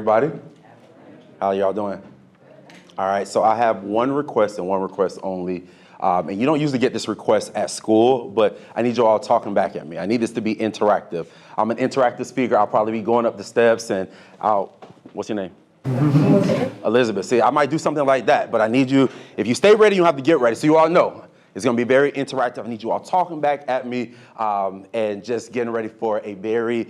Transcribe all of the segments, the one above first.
everybody. How y'all doing? All right, so I have one request and one request only. And you don't usually get this request at school, but I need you all talking back at me. I need this to be interactive. I'm an interactive speaker. I'll probably be going up the steps and what's your name? Elizabeth. See, I might do something like that, but I need you, if you stay ready, you don't have to get ready. So you all know it's going to be very interactive. I need you all talking back at me and just getting ready for a very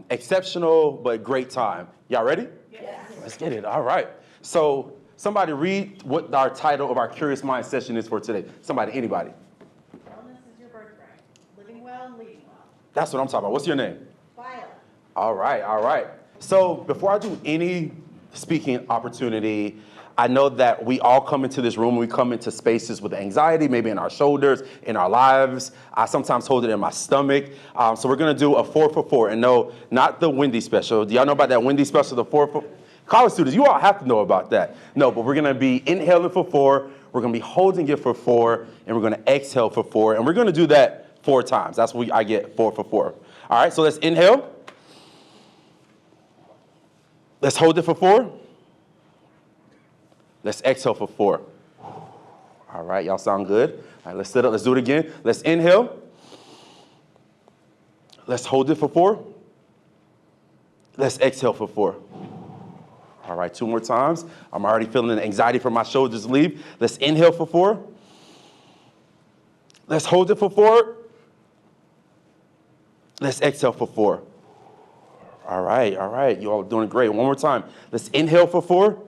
exceptional but great time. Y'all ready? Yes. Let's get it. All right. So somebody read what our title of our Curious Mind session is for today. Somebody, anybody. Wellness is your birthright. Living well and leading well. That's what I'm talking about. What's your name? Violet. All right, all right. So before I do any speaking opportunity, I know that we all come into this room, we come into spaces with anxiety, maybe in our shoulders, in our lives. I sometimes hold it in my stomach. So we're gonna do a 4 for 4. And no, not the Wendy special. Do y'all know about that Wendy special, the 4 for? College students, you all have to know about that. No, but we're gonna be inhaling for 4, we're gonna be holding it for 4, and we're gonna exhale for 4. And we're gonna do that 4 times. That's what I get 4 for 4. All right, so let's inhale. Let's hold it for 4. Let's exhale for 4. All right, y'all sound good. All right, let's sit up, let's do it again. Let's inhale. Let's hold it for 4. Let's exhale for 4. All right, 2 more times. I'm already feeling the anxiety from my shoulders leave. Let's inhale for 4. Let's hold it for 4. Let's exhale for 4. All right, you all are doing great. One more time. Let's inhale for 4.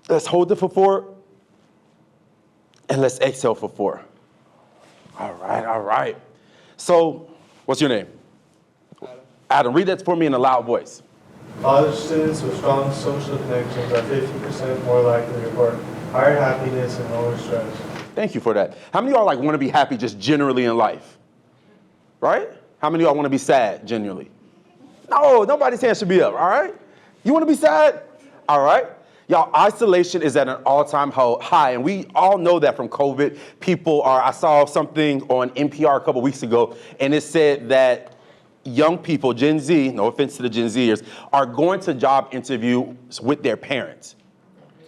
Let's hold it for 4. And let's exhale for 4. All right. So, what's your name? Adam, read that for me in a loud voice. College students with strong social connections are 50% more likely to report higher happiness and lower stress. Thank you for that. How many of y'all want to be happy just generally in life? Right? How many of y'all want to be sad generally? No, nobody's hand should be up, all right? You want to be sad? All right. Y'all, isolation is at an all-time high, and we all know that from COVID. I saw something on NPR a couple weeks ago, and it said that young people, Gen Z, no offense to the Gen Zers, are going to job interviews with their parents.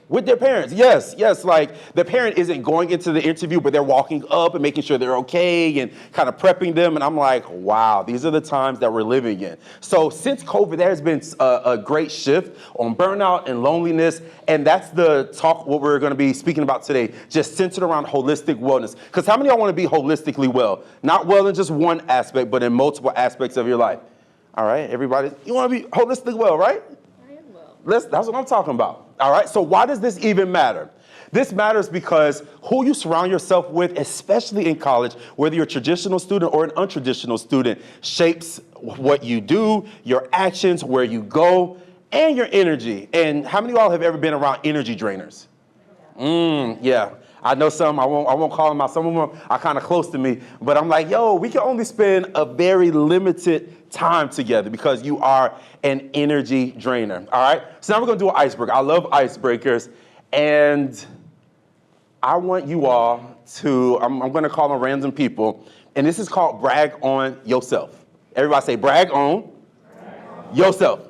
With their parents, yes, like the parent isn't going into the interview, but they're walking up and making sure they're okay and kind of prepping them. And I'm like, wow, these are the times that we're living in. So since COVID, there's been a great shift on burnout and loneliness. And that's the talk, what we're going to be speaking about today, just centered around holistic wellness. Because how many of y'all want to be holistically well? Not well in just one aspect, but in multiple aspects of your life. All right, everybody, you want to be holistically well, right? I am well. That's what I'm talking about. All right, so why does this even matter? This matters because who you surround yourself with, especially in college, whether you're a traditional student or an untraditional student, shapes what you do, your actions, where you go, and your energy. And how many of y'all have ever been around energy drainers? Yeah. I know some, I won't call them out. Some of them are kind of close to me, but I'm like, yo, we can only spend a very limited time together because you are an energy drainer, all right? So now we're gonna do an icebreaker. I love icebreakers, and I want you all to, I'm gonna call them random people, and this is called brag on yourself. Everybody say brag on yourself.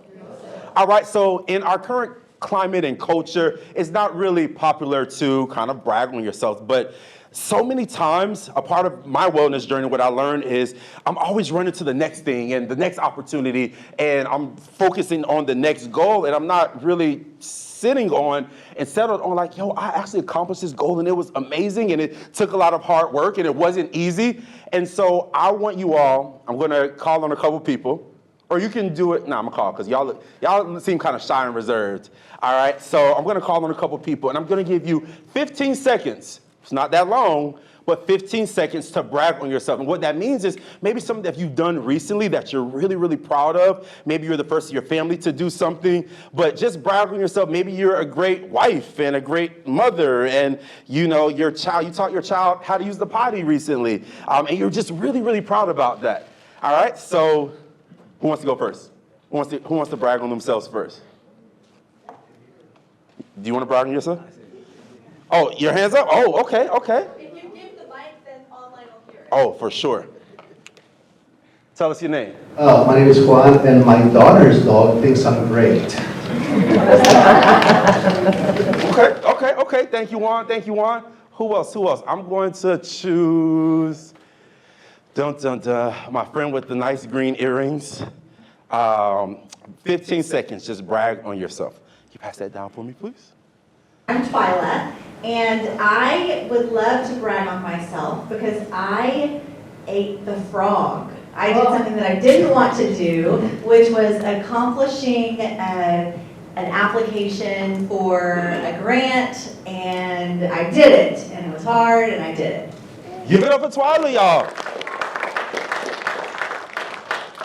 All right, so in our current climate and culture, it's not really popular to kind of brag on yourself, but so many times, a part of my wellness journey, what I learned is I'm always running to the next thing and the next opportunity, and I'm focusing on the next goal, and I'm not really sitting on and settled on like, yo, I actually accomplished this goal, and it was amazing, and it took a lot of hard work, and it wasn't easy. And so I want you all, I'm gonna call on a couple people, or you can do it, I'm gonna call, because y'all seem kind of shy and reserved. All right, so I'm gonna call on a couple people, and I'm gonna give you 15 seconds. It's not that long, but 15 seconds to brag on yourself. And what that means is maybe something that you've done recently that you're really, really proud of. Maybe you're the first in your family to do something, but just brag on yourself. Maybe you're a great wife and a great mother, and you taught your child how to use the potty recently, and you're just really, really proud about that. All right, so who wants to go first? Who wants to brag on themselves first? Do you want to brag on yourself? Oh, your hands up? Oh, okay. If you give the mic, then online will hear it. Oh, for sure. Tell us your name. My name is Juan, and my daughter's dog thinks I'm great. Okay. Thank you, Juan. Who else? I'm going to choose, my friend with the nice green earrings. 15 seconds, just brag on yourself. Can you pass that down for me, please? I'm Twyla, and I would love to brag on myself because I ate the frog. I did something that I didn't want to do, which was accomplishing an application for a grant, and I did it, and it was hard, and I did it. Give it up for Twyla, y'all.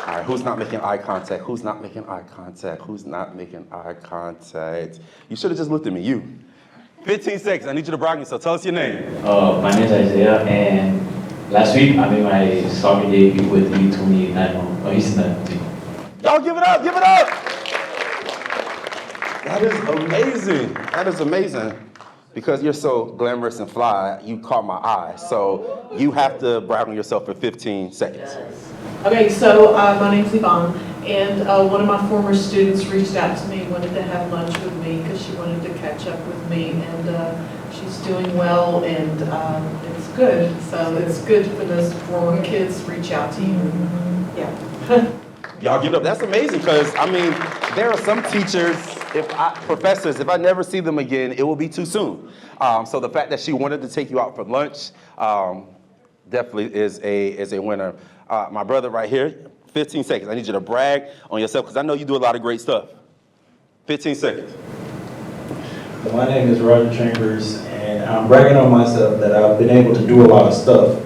All right, who's not making eye contact? Who's not making eye contact? Who's not making eye contact? You should have just looked at me, you. 15 seconds, I need you to brag on yourself. Tell us your name. My name is Isaiah, and last week I made my soccer debut with the 28 Eastern team. Y'all give it up, give it up! That is amazing. That is amazing. Because you're so glamorous and fly, you caught my eye. So you have to brag on yourself for 15 seconds. Okay, so my name's Yvonne, and one of my former students reached out to me, wanted to have lunch with me because she wanted to catch up with me, and she's doing well, and it's good. So it's good for those former kids to reach out to you. Yeah. Y'all give it up. That's amazing because, I mean, there are some teachers, professors, if I never see them again, it will be too soon. So the fact that she wanted to take you out for lunch definitely is a winner. My brother right here, 15 seconds. I need you to brag on yourself because I know you do a lot of great stuff. 15 seconds. My name is Roger Chambers, and I'm bragging on myself that I've been able to do a lot of stuff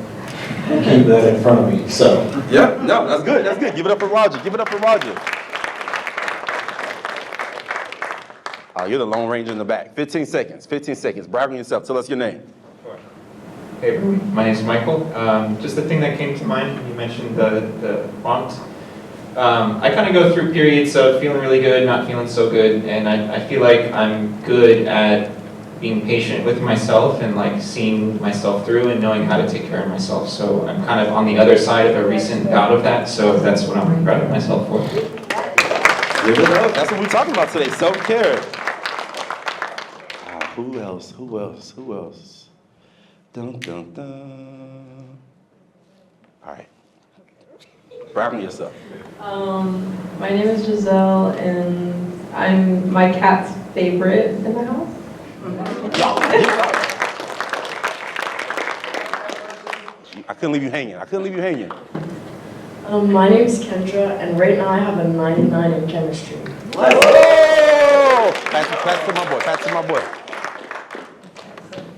and keep that in front of me, so. Yeah, no, that's good, that's good. Give it up for Roger, give it up for Roger. You're the Lone Ranger in the back. 15 seconds, brag on yourself, tell us your name. Hey everyone, my name is Michael. Just the thing that came to mind when you mentioned the font. I kind of go through periods of feeling really good, not feeling so good, and I feel like I'm good at being patient with myself and like seeing myself through and knowing how to take care of myself. So I'm kind of on the other side of a recent bout of that, so that's what I'm proud of myself for. Give it up, that's what we're talking about today, self-care. Who else? Dun, dun, dun. All right. Brag on yourself. My name is Giselle, and I'm my cat's favorite in the house. I couldn't leave you hanging. My name is Kendra, and right now I have a 99 in chemistry. Let's go! Pass to my boy.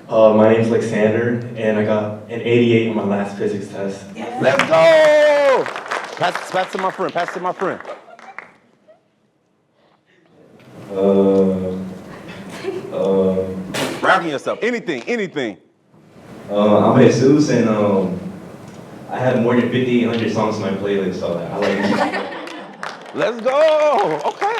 My name's Alexander, and I got an 88 on my last physics test. Let's go! Pass to my friend. Brag on yourself. Anything. I'm Jesus, and I have more than 5,800 songs in my playlist, so I like music. Let's go! Okay.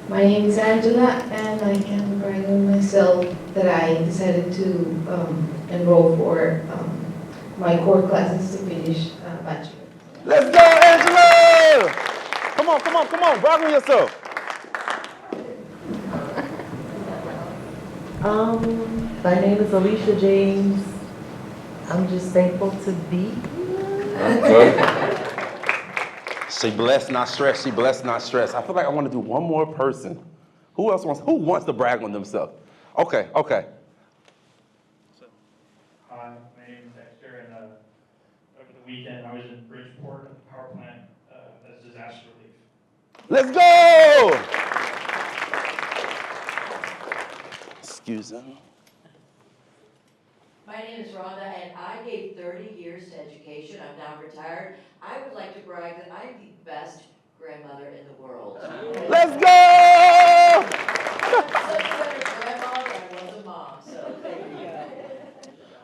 My name is Angela, and I can brag on myself that I decided to enroll for my core classes to finish bachelor. Let's go, Angela! Come on, brag on yourself. My name is Alicia James. I'm just thankful to be here. She blessed, not stressed. I feel like I want to do one more person. Who wants to brag on themselves? Okay. Hi, my name is Dexter, and over the weekend I was in Bridgeport at the power plant as disaster relief. Let's go! Excuse me. My name is Rhonda, and I gave 30 years to education. I'm now retired. I would like to brag that I'm the best grandmother in the world. Let's go! I'm such a better grandma than I was a mom, so there you go.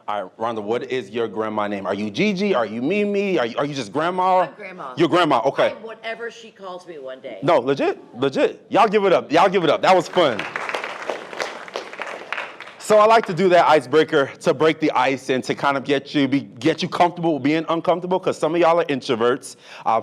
All right, Rhonda, what is your grandma name? Are you Gigi? Are you Mimi? Are you just grandma? I'm grandma. Your grandma, okay. I'm whatever she calls me one day. No, legit. Y'all give it up. That was fun. So I like to do that icebreaker to break the ice and to kind of get you comfortable with being uncomfortable, because some of y'all are introverts.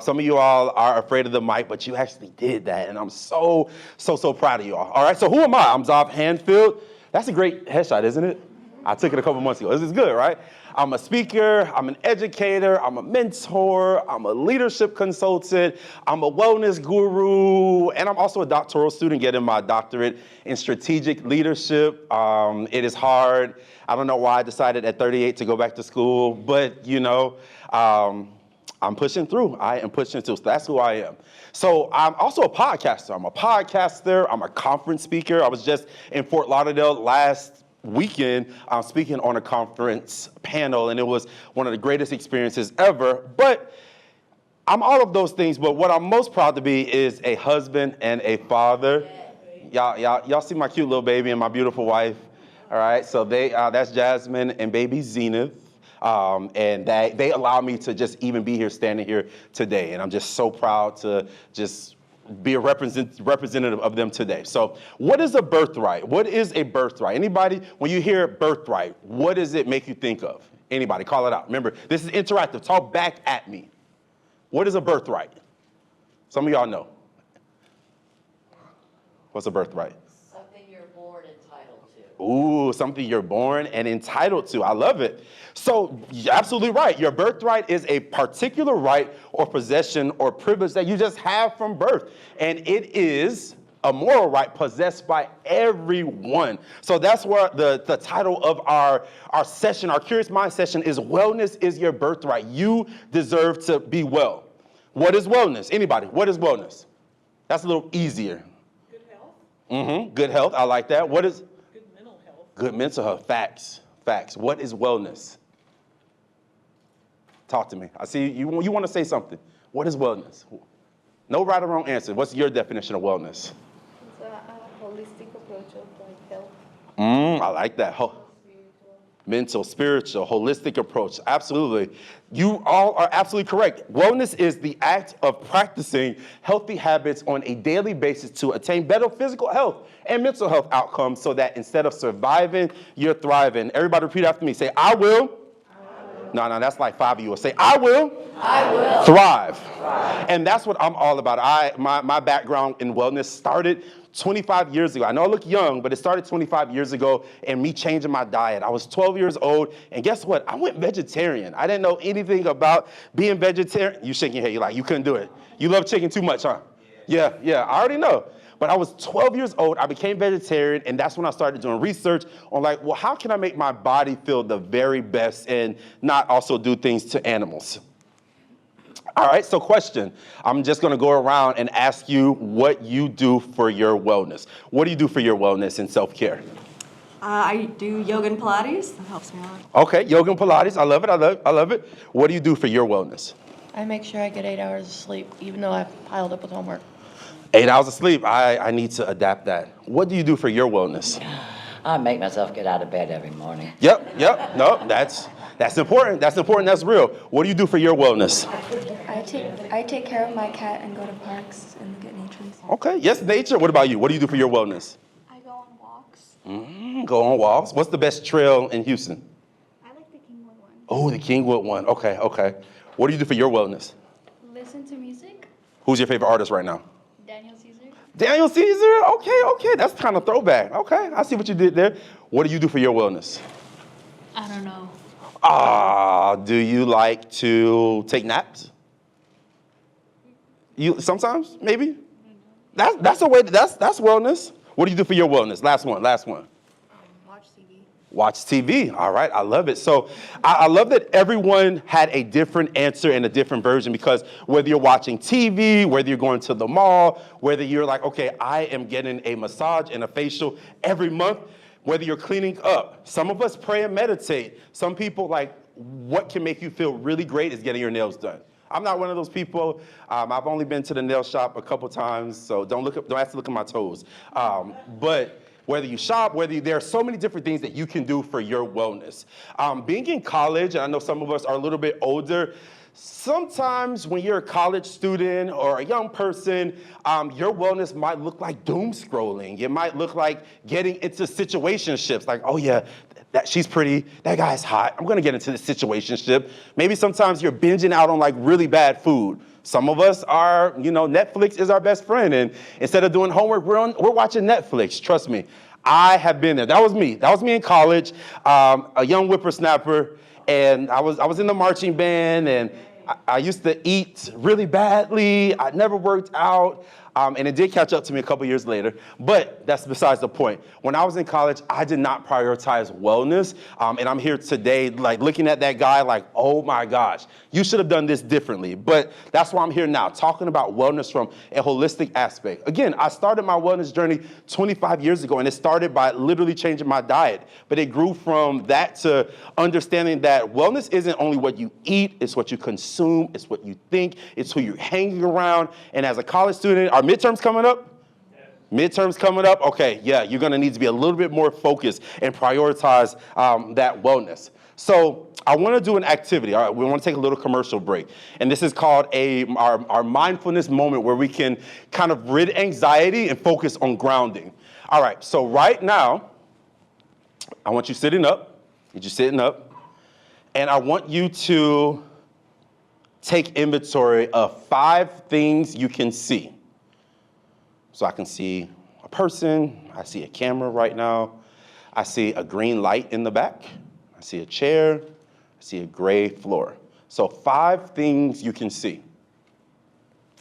Some of you all are afraid of the mic, but you actually did that, and I'm so proud of you all. All right, so who am I? I'm Xav Handfield. That's a great headshot, isn't it? I took it a couple months ago. This is good, right? I'm a speaker, I'm an educator, I'm a mentor, I'm a leadership consultant, I'm a wellness guru, and I'm also a doctoral student getting my doctorate in strategic leadership. It is hard. I don't know why I decided at 38 to go back to school, but you know, I'm pushing through. I am pushing through. So that's who I am. So I'm also a podcaster. I'm a conference speaker. I was just in Fort Lauderdale last weekend speaking on a conference panel, and it was one of the greatest experiences ever. But I'm all of those things, but what I'm most proud to be is a husband and a father. Y'all see my cute little baby and my beautiful wife. All right, so that's Jasmine and baby Zenith. And they allow me to just even be here, standing here today. And I'm just so proud to just be a representative of them today. So what is a birthright? What is a birthright? Anybody, when you hear birthright, what does it make you think of? Anybody, call it out. Remember, this is interactive. Talk back at me. What is a birthright? Some of y'all know. What's a birthright? Something you're born entitled to. Ooh, something you're born and entitled to. I love it. So you're absolutely right. Your birthright is a particular right or possession or privilege that you just have from birth. And it is a moral right possessed by everyone. So that's where the title of our session, our Curious Mind session, is Wellness is Your Birthright. You deserve to be well. What is wellness? Anybody, what is wellness? That's a little easier. Good health. Mm-hmm. Good health. I like that. What is? Good mental health. Good mental health. Facts. Facts. What is wellness? Talk to me. I see you want to say something. What is wellness? No right or wrong answer. What's your definition of wellness? It's a holistic approach of like health. I like that. Mental, spiritual, holistic approach. Absolutely. You all are absolutely correct. Wellness is the act of practicing healthy habits on a daily basis to attain better physical health and mental health outcomes so that instead of surviving, you're thriving. Everybody repeat after me. Say, I will. No, that's like 5 of you will say, I will thrive. And that's what I'm all about. My background in wellness started 25 years ago. I know I look young, but it started 25 years ago and me changing my diet. I was 12 years old, and guess what? I went vegetarian. I didn't know anything about being vegetarian. You shaking your head. You're like, you couldn't do it. You love chicken too much, huh? Yeah, I already know. But I was 12 years old, I became vegetarian, and that's when I started doing research on like, well, how can I make my body feel the very best and not also do things to animals? All right, so question. I'm just gonna go around and ask you what you do for your wellness. What do you do for your wellness and self-care? I do yoga and Pilates. That helps me out. Okay, yoga and Pilates. I love it. What do you do for your wellness? I make sure I get 8 hours of sleep, even though I've piled up with homework. 8 hours of sleep. I need to adapt that. What do you do for your wellness? I make myself get out of bed every morning. Yep. No, that's important. That's real. What do you do for your wellness? I take care of my cat and go to parks and look at nature. Okay. Yes, nature. What about you? What do you do for your wellness? I go on walks. Go on walks. What's the best trail in Houston? I like the Kingwood one. Oh, the Kingwood one. Okay. What do you do for your wellness? Listen to music. Who's your favorite artist right now? Daniel Caesar. Okay. That's kind of throwback. Okay, I see what you did there. What do you do for your wellness? I don't know. Do you like to take naps? You sometimes, maybe? That's a way, that's wellness. What do you do for your wellness? Last one. Watch TV. Watch TV. All right, I love it. So I love that everyone had a different answer and a different version, because whether you're watching TV, whether you're going to the mall, whether you're like, okay, I am getting a massage and a facial every month, whether you're cleaning up. Some of us pray and meditate. Some people, like, what can make you feel really great is getting your nails done. I'm not one of those people. I've only been to the nail shop a couple times, so don't ask to look at my toes. But whether you shop, there are so many different things that you can do for your wellness. Being in college, and I know some of us are a little bit older, Sometimes when you're a college student or a young person, your wellness might look like doom scrolling. It might look like getting into situationships, like, oh yeah, she's pretty, that guy's hot, I'm gonna get into this situationship. Maybe sometimes you're binging out on like really bad food. Some of us are, Netflix is our best friend, and instead of doing homework, we're watching Netflix, trust me. I have been there. That was me in college, a young whippersnapper, and I was in the marching band, and I used to eat really badly. I never worked out. And it did catch up to me a couple years later, but that's besides the point. When I was in college, I did not prioritize wellness, and I'm here today like looking at that guy like, oh my gosh, you should have done this differently. But that's why I'm here now, talking about wellness from a holistic aspect. Again, I started my wellness journey 25 years ago, and it started by literally changing my diet, but it grew from that to understanding that wellness isn't only what you eat, it's what you consume, it's what you think, it's who you're hanging around. And as a college student, our midterms coming up? Midterms coming up? Okay, yeah, you're gonna need to be a little bit more focused and prioritize that wellness. So I wanna do an activity. All right, we wanna take a little commercial break. And this is called our mindfulness moment where we can kind of rid anxiety and focus on grounding. All right, so right now, I want you sitting up, and I want you to take inventory of 5 things you can see. So I can see a person, I see a camera right now, I see a green light in the back, I see a chair, I see a gray floor. So 5 things you can see.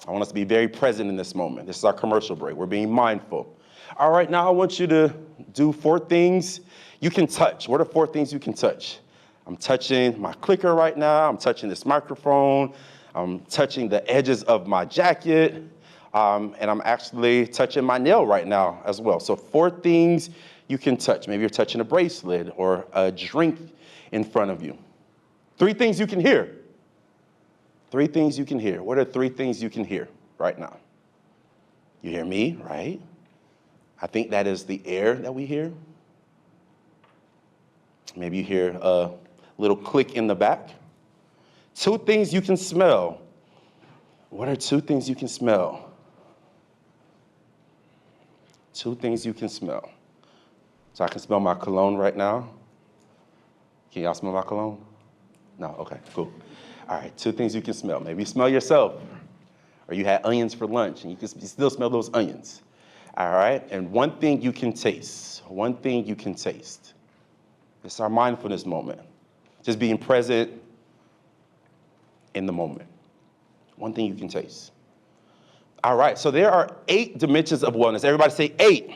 I want us to be very present in this moment. This is our commercial break. We're being mindful. All right, now I want you to do 4 things you can touch. What are 4 things you can touch? I'm touching my clicker right now. I'm touching this microphone. I'm touching the edges of my jacket. And I'm actually touching my nail right now as well. So 4 things you can touch. Maybe you're touching a bracelet or a drink in front of you. 3 things you can hear. 3 things you can hear. What are 3 things you can hear right now? You hear me, right? I think that is the air that we hear. Maybe you hear a little click in the back. 2 things you can smell. What are 2 things you can smell? 2 things you can smell. So I can smell my cologne right now. Can y'all smell my cologne? No, okay, cool. All right, 2 things you can smell. Maybe you smell yourself, or you had onions for lunch and you still smell those onions. All right, and 1 thing you can taste. 1 thing you can taste. It's our mindfulness moment. Just being present in the moment. 1 thing you can taste. All right, so there are 8 dimensions of wellness. Everybody say 8.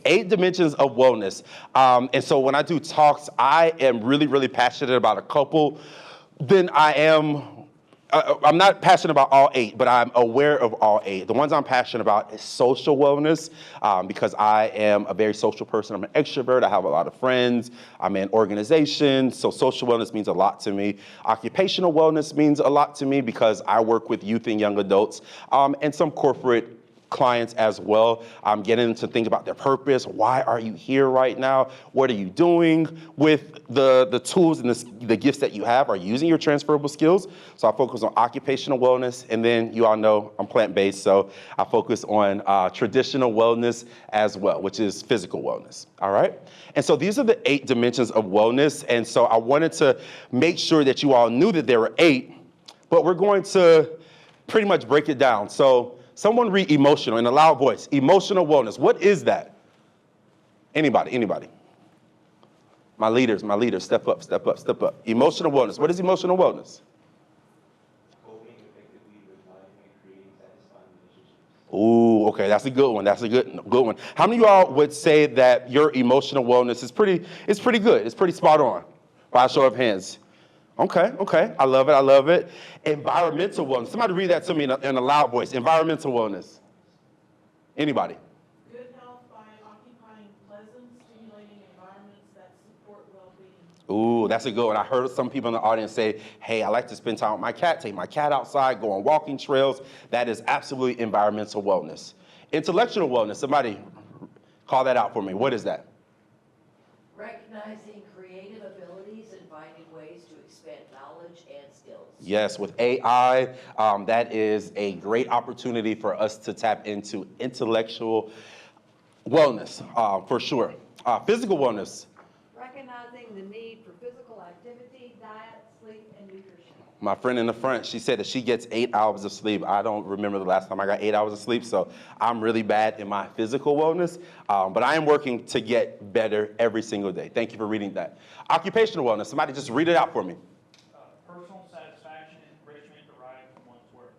8 dimensions of wellness. And so when I do talks, I am really, really passionate about a couple. Then I'm not passionate about all 8, but I'm aware of all 8. The ones I'm passionate about is social wellness, because I am a very social person. I'm an extrovert. I have a lot of friends. I'm in organizations, so social wellness means a lot to me. Occupational wellness means a lot to me because I work with youth and young adults, and some corporate clients as well. I'm getting to think about their purpose. Why are you here right now? What are you doing with the tools and the gifts that you have? Are you using your transferable skills? So I focus on occupational wellness, and then you all know I'm plant-based, so I focus on traditional wellness as well, which is physical wellness, all right? And so these are the 8 dimensions of wellness, and so I wanted to make sure that you all knew that there were 8, but we're going to pretty much break it down. So someone read emotional in a loud voice. Emotional wellness. What is that? Anybody? My leaders, step up. Emotional wellness. What is emotional wellness? Coping effectively with life and creating satisfying relationships. Ooh, okay, that's a good one. That's a good one. How many of y'all would say that your emotional wellness is pretty good? It's pretty spot on, by a show of hands. Okay, I love it. Environmental wellness. Somebody read that to me in a loud voice. Environmental wellness. Anybody? Good health by occupying pleasant, stimulating environments that support well-being. Ooh, that's a good one. I heard some people in the audience say, hey, I like to spend time with my cat, take my cat outside, go on walking trails. That is absolutely environmental wellness. Intellectual wellness. Somebody call that out for me. What is that? Recognizing creative abilities and finding ways to expand knowledge and skills. Yes, with AI, that is a great opportunity for us to tap into intellectual wellness, for sure. Physical wellness. Recognizing the need for physical activity, diet, sleep, and nutrition. My friend in the front, she said that she gets 8 hours of sleep. I don't remember the last time I got 8 hours of sleep, so I'm really bad in my physical wellness, but I am working to get better every single day. Thank you for reading that. Occupational wellness, somebody just read it out for me. Personal satisfaction and enrichment derived from one's work.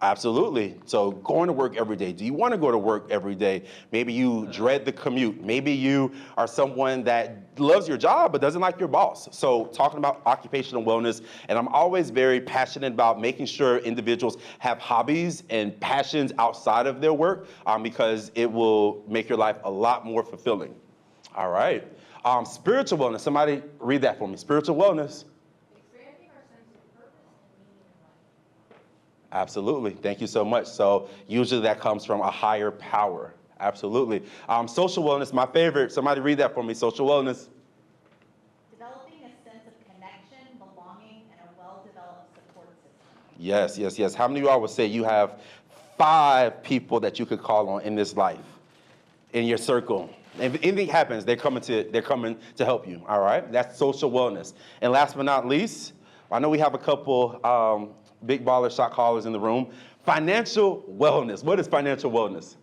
Absolutely. So going to work every day. Do you want to go to work every day? Maybe you dread the commute. Maybe you are someone that loves your job but doesn't like your boss. So talking about occupational wellness, and I'm always very passionate about making sure individuals have hobbies and passions outside of their work, because it will make your life a lot more fulfilling. All right. Spiritual wellness. Somebody read that for me. Spiritual wellness. Absolutely. Thank you so much. So usually that comes from a higher power. Absolutely. Social wellness, my favorite. Somebody read that for me. Social wellness. Developing a sense of connection, belonging, and a well-developed support system. Yes, yes, yes. How many of y'all would say you have 5 people that you could call on in this life, in your circle? If anything happens, they're coming to help you. All right. That's social wellness. And last but not least, I know we have a couple big baller shot callers in the room. Financial wellness. What is financial wellness?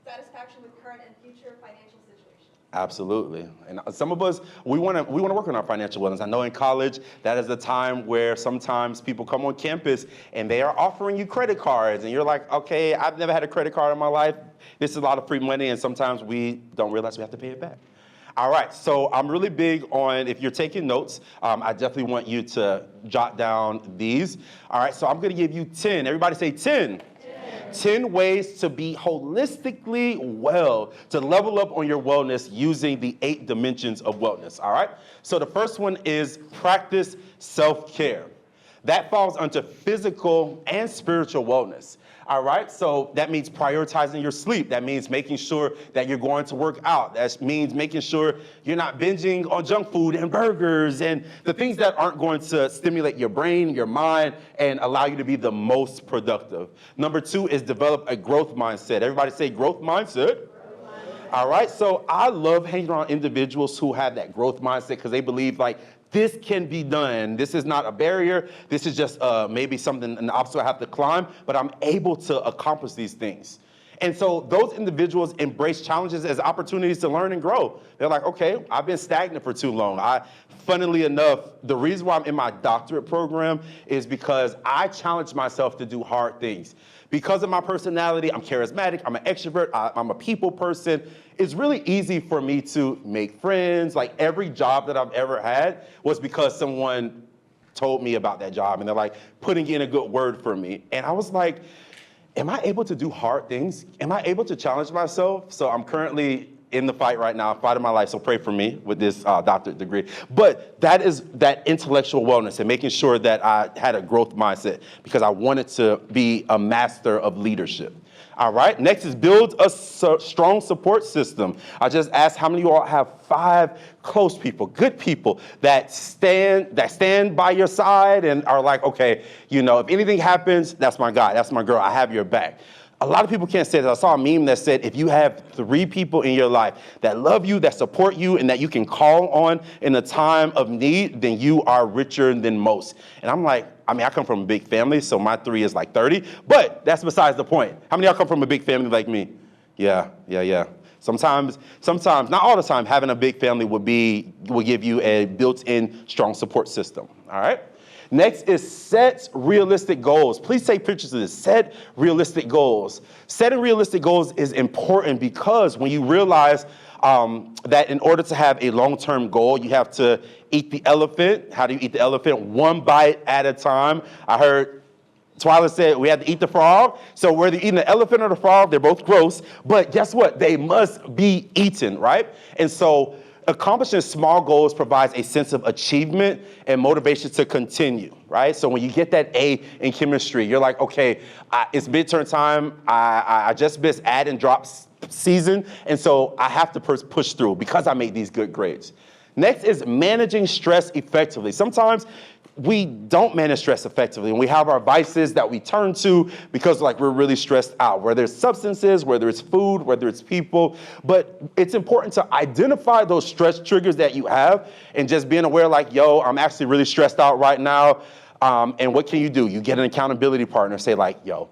Satisfaction with current and future financial situations. Absolutely. And some of us, we want to work on our financial wellness. I know in college, that is the time where sometimes people come on campus and they are offering you credit cards. And you're like, okay, I've never had a credit card in my life. This is a lot of free money. And sometimes we don't realize we have to pay it back. All right, so I'm really big on, if you're taking notes, I definitely want you to jot down these. All right, so I'm going to give you 10. Everybody say 10. 10 ways to be holistically well, to level up on your wellness using the 8 dimensions of wellness, all right? So the first one is practice self-care. That falls under physical and spiritual wellness. All right, so that means prioritizing your sleep. That means making sure that you're going to work out. That means making sure you're not binging on junk food and burgers and the things that aren't going to stimulate your brain, your mind, and allow you to be the most productive. Number 2 is develop a growth mindset. Everybody say growth mindset. All right, so I love hanging around individuals who have that growth mindset because they believe like, this can be done. This is not a barrier. This is just maybe something, an obstacle I have to climb, but I'm able to accomplish these things. And so those individuals embrace challenges as opportunities to learn and grow. They're like, okay, I've been stagnant for too long. Funnily enough, the reason why I'm in my doctorate program is because I challenge myself to do hard things. Because of my personality, I'm charismatic, I'm an extrovert, I'm a people person. It's really easy for me to make friends. Like every job that I've ever had was because someone told me about that job and they're like putting in a good word for me. And I was like, am I able to do hard things? Am I able to challenge myself? So I'm currently in the fight right now, fighting my life, so pray for me with this doctorate degree. But that is that intellectual wellness and making sure that I had a growth mindset because I wanted to be a master of leadership. All right, next is build a strong support system. I just asked how many of you all have 5 close people, good people that stand by your side and are like, okay, you know, if anything happens, that's my guy, that's my girl, I have your back. A lot of people can't say that. I saw a meme that said, if you have 3 people in your life that love you, that support you, and that you can call on in a time of need, then you are richer than most. And I'm like, I mean, I come from a big family, so my 3 is like 30, but that's besides the point. How many of y'all come from a big family like me? Yeah. Sometimes, not all the time, having a big family will give you a built-in strong support system, all right? Next is set realistic goals. Please take pictures of this. Set realistic goals. Setting realistic goals is important because when you realize that in order to have a long-term goal, you have to eat the elephant. How do you eat the elephant? 1 bite at a time. I heard Twyla said we had to eat the frog. So whether you're eating the elephant or the frog, they're both gross. But guess what? They must be eaten, right? And so accomplishing small goals provides a sense of achievement and motivation to continue, right? So when you get that A in chemistry, you're like, okay, it's midterm time. I just missed add and drop season. And so I have to push through because I made these good grades. Next is managing stress effectively. Sometimes we don't manage stress effectively, and we have our vices that we turn to because like we're really stressed out, whether it's substances, whether it's food, whether it's people. But it's important to identify those stress triggers that you have and just being aware like, yo, I'm actually really stressed out right now. And what can you do? You get an accountability partner, say like, yo,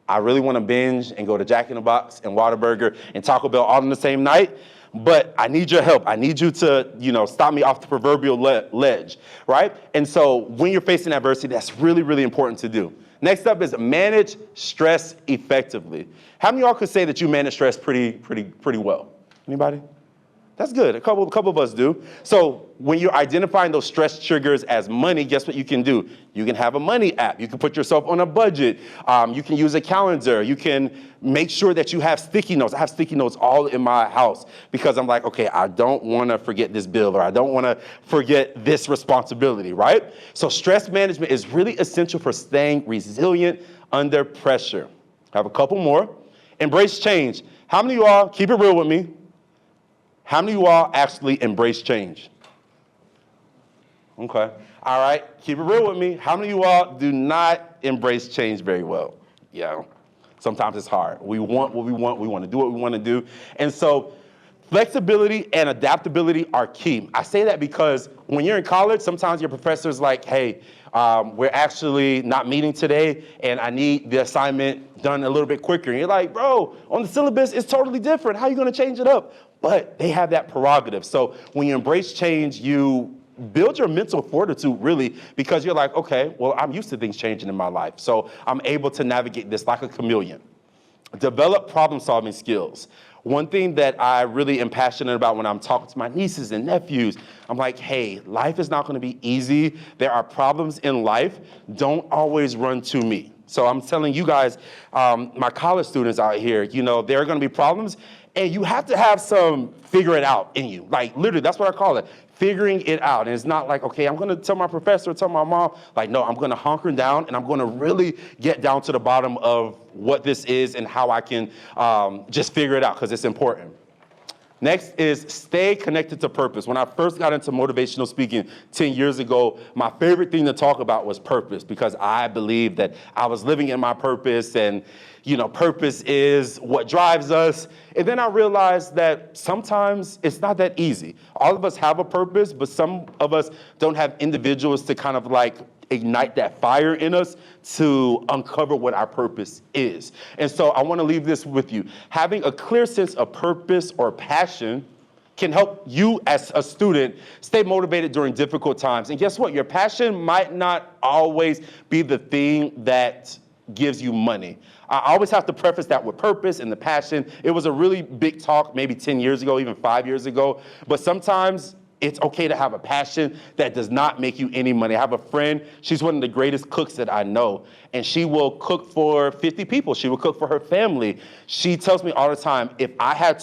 I really want to binge and go to Jack in the Box and Whataburger and Taco Bell all in the same night. But I need your help. I need you to, stop me off the proverbial ledge, right? And so when you're facing adversity, that's really, really important to do. Next up is manage stress effectively. How many of y'all could say that you manage stress pretty well? Anybody? That's good. A couple of us do. So when you're identifying those stress triggers as money, guess what you can do? You can have a money app. You can put yourself on a budget. You can use a calendar. You can make sure that you have sticky notes. I have sticky notes all in my house because I'm like, okay, I don't want to forget this bill or I don't want to forget this responsibility, right? So stress management is really essential for staying resilient under pressure. I have a couple more. Embrace change. How many of y'all, keep it real with me, how many of you all actually embrace change? Okay. All right. Keep it real with me. How many of you all do not embrace change very well? Yeah. Sometimes it's hard. We want what we want. We want to do what we want to do. And so flexibility and adaptability are key. I say that because when you're in college, sometimes your professor's like, hey, we're actually not meeting today, and I need the assignment done a little bit quicker. And you're like, bro, on the syllabus, it's totally different. How are you going to change it up? But they have that prerogative. So when you embrace change, you build your mental fortitude, really, because you're like, okay, well, I'm used to things changing in my life. So I'm able to navigate this like a chameleon. Develop problem-solving skills. One thing that I really am passionate about when I'm talking to my nieces and nephews, I'm like, hey, life is not going to be easy. There are problems in life. Don't always run to me. So I'm telling you guys, my college students out here, there are going to be problems, and you have to have some figure it out in you. Like, literally, that's what I call it. Figuring it out. And it's not like, okay, I'm going to tell my professor, tell my mom. Like, no, I'm going to hunker down and I'm going to really get down to the bottom of what this is and how I can just figure it out because it's important. Next is stay connected to purpose. When I first got into motivational speaking 10 years ago, my favorite thing to talk about was purpose because I believed that I was living in my purpose and, purpose is what drives us. And then I realized that sometimes it's not that easy. All of us have a purpose, but some of us don't have individuals to kind of like ignite that fire in us to uncover what our purpose is. And so I want to leave this with you. Having a clear sense of purpose or passion can help you as a student stay motivated during difficult times. And guess what? Your passion might not always be the thing that gives you money. I always have to preface that with purpose and the passion. It was a really big talk maybe 10 years ago, even 5 years ago. But sometimes it's okay to have a passion that does not make you any money. I have a friend, she's one of the greatest cooks that I know, and she will cook for 50 people. She will cook for her family. She tells me all the time, if I had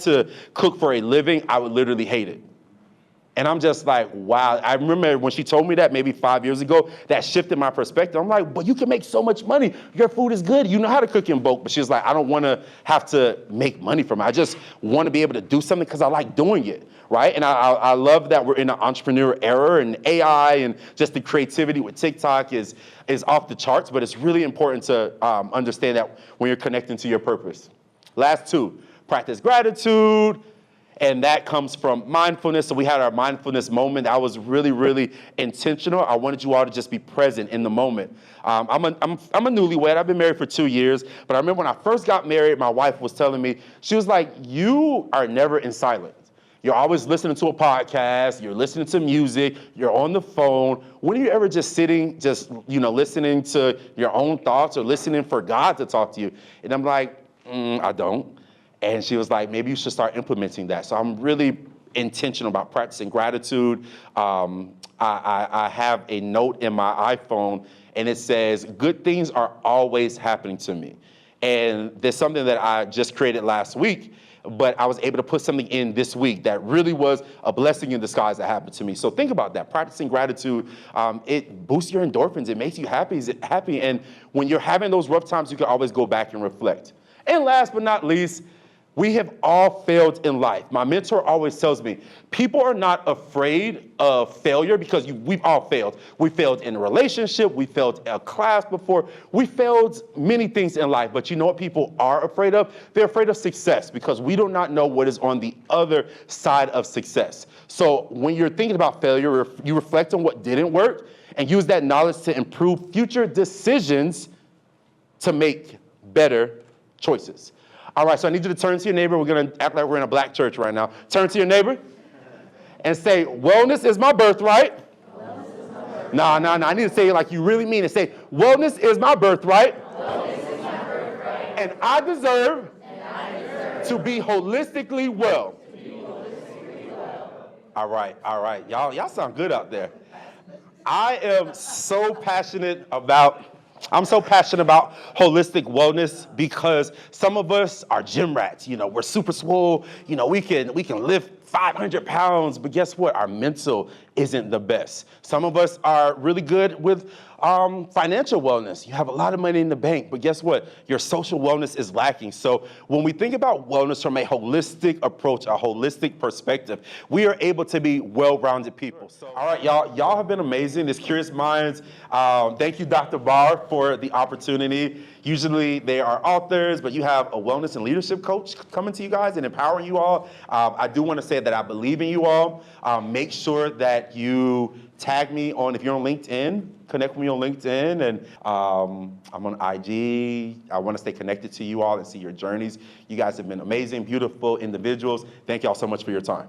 to cook for a living, I would literally hate it. And I'm just like, wow. I remember when she told me that maybe 5 years ago, that shifted my perspective. I'm like, but you can make so much money. Your food is good. You know how to cook in bulk. But she's like, I don't want to have to make money from it. I just want to be able to do something because I like doing it, right? And I love that we're in an entrepreneur era, and AI and just the creativity with TikTok is off the charts. But it's really important to understand that when you're connecting to your purpose. Last two, practice gratitude. And that comes from mindfulness. So we had our mindfulness moment. I was really, really intentional. I wanted you all to just be present in the moment. I'm a newlywed. I've been married for 2 years. But I remember when I first got married, my wife was telling me, she was like, you are never in silence. You're always listening to a podcast. You're listening to music. You're on the phone. When are you ever just sitting, listening to your own thoughts or listening for God to talk to you? And I'm like, I don't. And she was like, maybe you should start implementing that. So I'm really intentional about practicing gratitude. I have a note in my iPhone, and it says, good things are always happening to me. And there's something that I just created last week, but I was able to put something in this week that really was a blessing in disguise that happened to me. So think about that. Practicing gratitude, it boosts your endorphins. It makes you happy. And when you're having those rough times, you can always go back and reflect. And last but not least, We have all failed in life. My mentor always tells me, people are not afraid of failure because we've all failed. We failed in a relationship, we failed a class before, we failed many things in life, but you know what people are afraid of? They're afraid of success because we do not know what is on the other side of success. So when you're thinking about failure, you reflect on what didn't work and use that knowledge to improve future decisions to make better choices. All right, so I need you to turn to your neighbor. We're gonna act like we're in a black church right now. Turn to your neighbor and say, wellness is my birthright. No, I need to say it like you really mean it. Say, wellness is my birthright. And I deserve to be holistically well. All right. Y'all sound good out there. I am so passionate about holistic wellness because some of us are gym rats. You know, we're super swole. You know, we can lift 500 pounds, but guess what? Our mental isn't the best. Some of us are really good with financial wellness. You have a lot of money in the bank, but guess what? Your social wellness is lacking. So when we think about wellness from a holistic approach, a holistic perspective, we are able to be well-rounded people. So, all right, y'all have been amazing. This Curious Minds. Thank you, Dr. Barr, for the opportunity. Usually they are authors, but you have a wellness and leadership coach coming to you guys and empowering you all. I do want to say that I believe in you all. Make sure that you tag me if you're on LinkedIn, connect with me on LinkedIn, and I'm on IG. I want to stay connected to you all and see your journeys. You guys have been amazing, beautiful individuals. Thank y'all so much for your time.